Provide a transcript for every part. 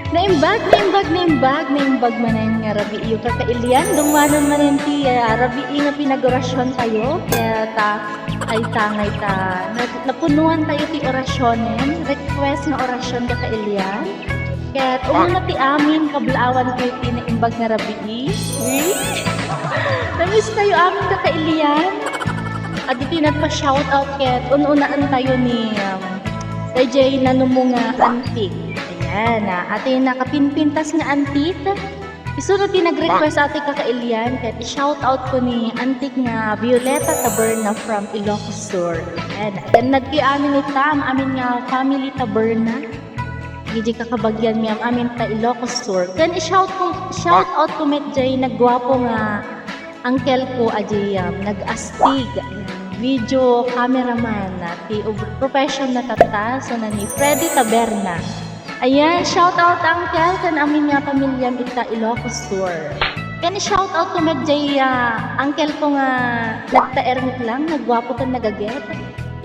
Naimbag manen nga rabi iyo kakailian dumanon manen ti rabi nga pinagorasyon tayo kaya ay tangay napunuan tayo ti orasyonen request nga orasyon kakailian kaya umuna ti amin kablaawan kayo ti naimbag nga rabi namiss tayo amin kakailian at iti nagpa-shoutout kaya ununaan tayo ni DJ nanumunga antik. Ayan, ate nakapinpintas nga antik. Isunod din nag-request ate kakailian kaya i-shoutout ko ni antik nga Violeta Taberna from Ilocos Sur. Ayan, nagki-amin itam, amin nga family Taberna. Gigi kakabagyan niya amin ta Ilocos Sur. Then i-shoutout ko medjay nagwapo nga uncle ko ajayam, nag-astig. Video cameraman ti profession na tata so na ni Freddy Taberna. Ayan, shout out uncle kan amin nga pamilyam ita Ilocos Sur. Kan shout out to medjay uncle ko nga nagtaermit lang nagwapo kan nagaget.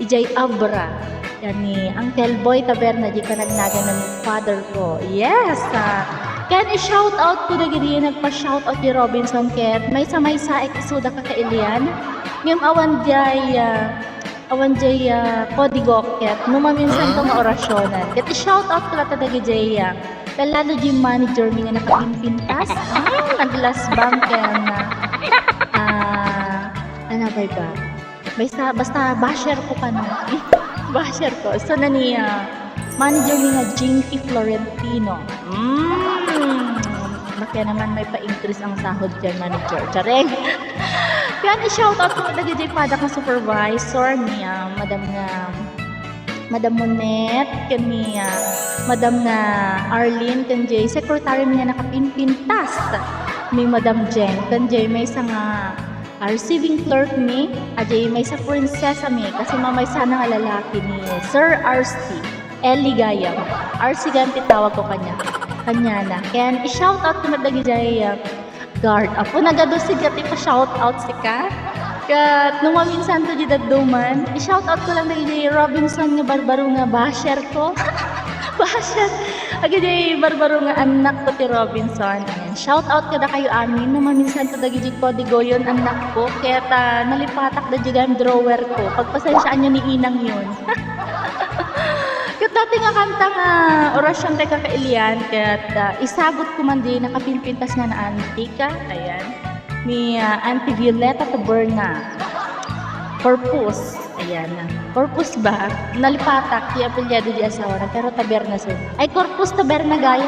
Ijay Abra. Yan ni Uncle Boy Taberna di ka nagnaga ng father ko. Yes. Kan i-shout out ko na gidi nagpa-shout out ni Robinson Ket may sa episode kakailian. Ngam awan jay kodigo ket numaminsan ko nga orasyonan. Ket i-shout out ko lata dagi jay lalo jay manager mi nga nakapimpintas. Naglasbang ken ano ba? Basta basher ko pa no. Basher ko. So nani manager mi nga Jinky Florentino. Bakya naman may pa-increase ang sahod dyan manager. Tsareng! Kaya i-shoutout ko na DJ Padak na supervisor niya, Madam Monet, kaniya, Madam na Arlene, kanjay, secretary niya nakapinpintas ni Madam Jen, kanjay, may isa nga receiving clerk ni, ajay, may isa prinsesa mi, kasi mamay sana nga lalaki ni Sir RC, Eli Gayam. RC ganti tawag ko kanya na. Kaya i-shoutout ko na dagi jay guard. Apo nagado si gati pa shoutout si ka. Kat nung maminsan to di daduman, i-shoutout ko lang dagi jay Robinson nga barbaro nga basher ko. Basher. Agi jay barbaro nga anak ko ti Robinson. Ayan. Shoutout ko na kayo amin nung maminsan to dagi jay kodigo yon anak ko. Kaya nalipatak da jay drawer ko. Pagpasensyaan nyo ni inang yun. Kat dati nga kanta nga orasyon tayo kakailian kat isagot ko man din nakapinpintas nga na antika ayan ni Auntie Violeta Taberna Corpus ayan Corpus ba nalipatak di apelyado di asawa na pero Taberna so ay Corpus Taberna gaya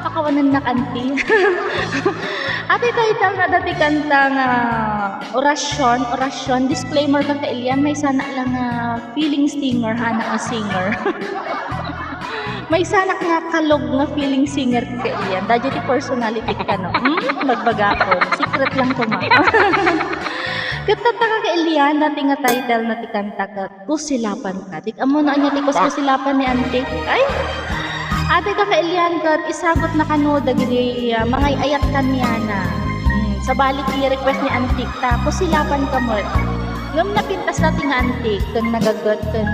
kakawanan na kanti ate title na dati kanta nga orasyon disclaimer kakailian may sana lang feeling singer hana singer may sana nga kalog nga feeling singer kakailian dadyo ti personality ka no magbagakon secret lang ko ma katata kakailian dati nga title na ti kanta ka kusilapan ka tik amo na anya ti kusilapan ni antik ay ate kakailian kat isagot na kano dagiti mga ayat kanyana. Sa balik i-request ni antik tapos silapan ka mo. Ngam napintas natin nga antik kan nagagot kan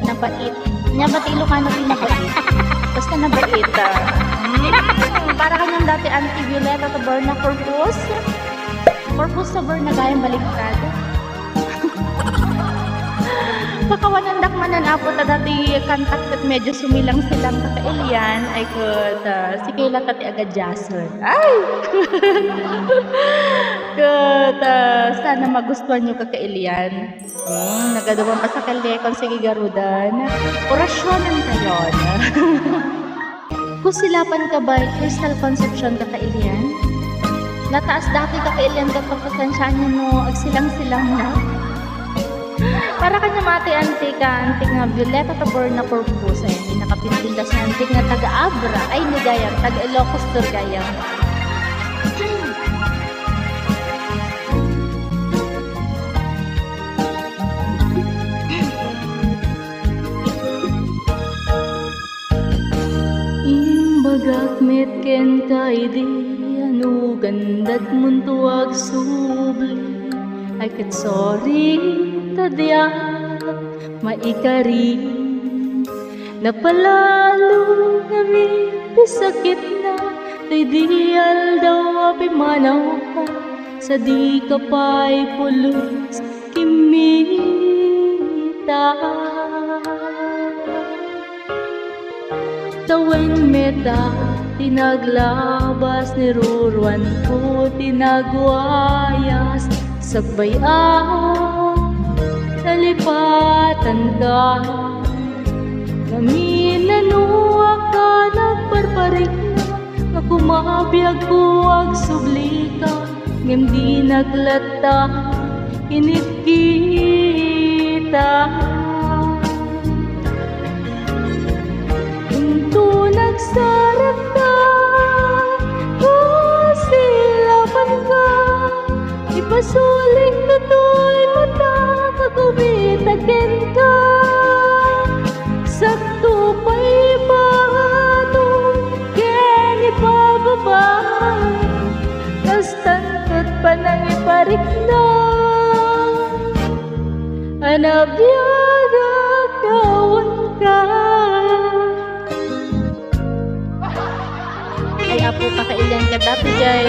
nabait. Nya batilo ka na pinabait. Basta nabait. Para kanyang dati Auntie Violeta Taberna Corpus. Corpus Taberna gayang baliktad. Pakawanandak manan apo ta dati kantak kat medyo sumilang silang kakailian ay kud si Kayla tati agad Jason ay kud sana magustuhan nyo kakailian nagadawan pa sa kalekon sige garudan orasyonan kayo kusilapan ka ba crystal conception kakailian nataas dati kakailian kapag pasensyaan nyo no agsilang-silang na para kanya mati antik nga Violeta Taberna Corpus ay hindi nakapintindas na antik nga taga-Abra ay ni Gayam, taga-Ilocos Sur Gayam. Imbagak metken kay di anu gandad muntuag subli ay kat sorry tadya maikari napalalo namin ti sakit na, ti di aldaw api manaw ka, sa di ka pa'y pulos kimita. Tawen meta, tinaglabas ni ruruan ko, tinagwayas sagbayaan, nalipatan ka, kami nanuwa ka, nagparparik na, nga kumabiyag ko ag subli ka, ngem di naglata, init kita. Unto nagsarap ka, o silapan ka, ipasuling tutoy mata, kagumitakin ka, sakto pa'y pahatong, ken ipababa, kastantot pa nang iparik na, anabiyagag kawan ka. Ay apo kakailan ka dati jay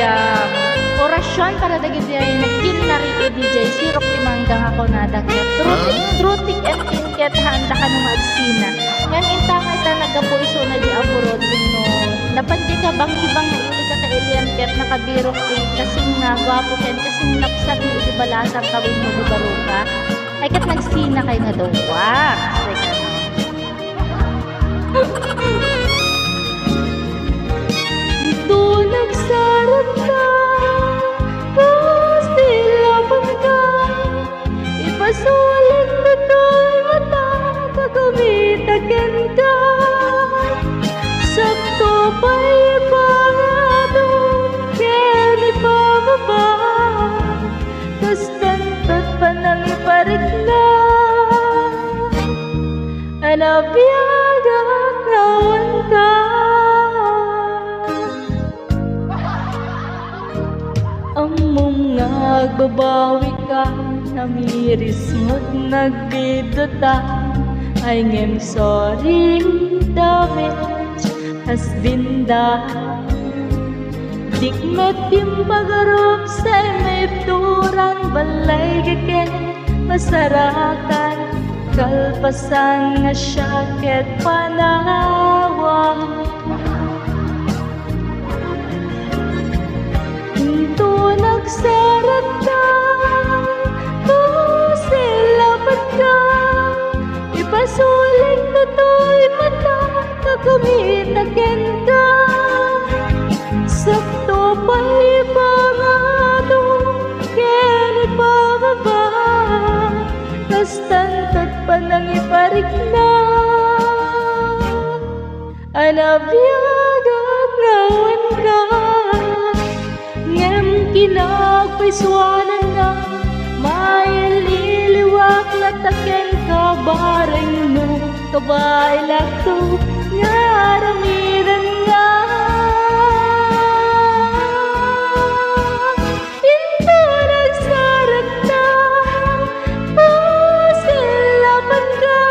orasyon para dagit jay nagkinarito di jay sirok limanggang ako na dagit trutik and kinket handa ka nung agsina yan intangay ta nagapo iso na di aburod no napandi ka bang ibang naili ka kailian ket nakabirok kasing nga gwapo ken kasing napsat mo di balasang kawin mo di baruka ay ket nagsina kay nga daw wax like ano. Nagsarap ka, silapan ka, ipasuling tutoy mata, kagumitakin ka, sakto pa'y pangatong, ken ipababa, kastantot pa nang iparik na, anabiyagag kawan ka. Ang nagbabawi ka, namiris mo't nagbiduta, ay ngem sorry, damage has been done. Dikmet yung pagarup sa imipturan, balay kaken, masarakan, kalpasan nga siya ket panawa. Nagsarat ka, silapan ka, ipasuling tutoy mata, kagumitakin ka, sakto pa'y pangatong, ken ipababa, kastantot pa nang iparik na, anabiyagag kawan ka. Kinagpaiswanan na maililiwak na taken ka bareng no kabailak to nga ramiran nga into nagsarat na silapan ka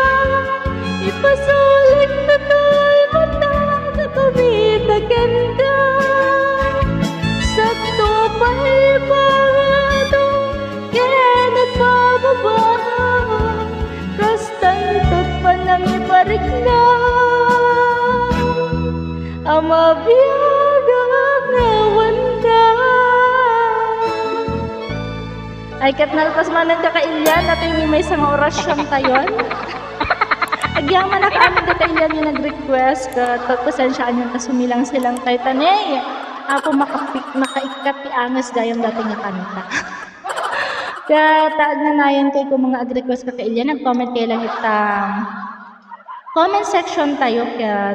ipasulit na to'y mata kakumitakin ka sakto pa'y pangatong ken ipababa kastantot pa nang iparik na amabiyagag ngawan ka. Ay kat nalpas man nagkakailyan at yung may isang orasyon tayon. Agyaman na kaamin kakailyan yung nag-request pagpasensyaan yung kasumilang silang tayo tanay. Ako makaikat ti angas gayong dating nga kanta. Kaya taad na nayan kay kung mga ag-request kakailyan, nag-comment kayo lang comment section tayo kaya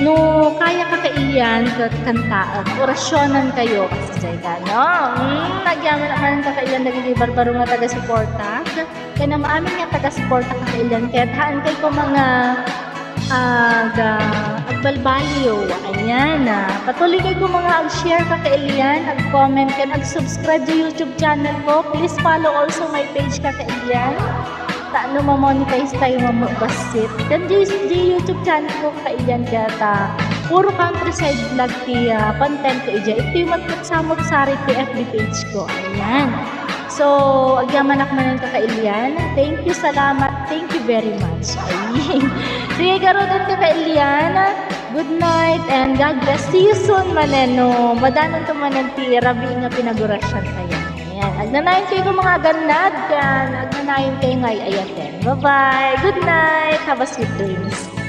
no kaya kakailyan kanta orasyonan kayo kasi jay ka no nagyaman naman kakailyan naging barbaro nga taga-suporta kaya na maamin nga taga-suporta kakailyan kaya haan kay ko mga agbalbaliw ayan patuloy kayo kung mga ag-share kakailian ag-comment ka ag-subscribe sa YouTube channel ko please follow also my page kakailian taano ma-monetize tayo mabasit dan di YouTube channel ko kakailian kaya puro countryside vlog ti content ko ija. Ito yung magkaksamot sari ti FB page ko. Ayan. So, agyaman akmanan ka kailian. Thank you, salamat. Thank you very much. Ay. Sige, garodan ka kailian. Good night and God bless. See you soon, maneno. Madanon to manen ti rabi nga pinagurasyan tayo. Ayan. Agnanayin kayo kung mga ganad yan. Agnanayin kayo ngay ayaten. Bye-bye. Good night. Have a sweet dreams.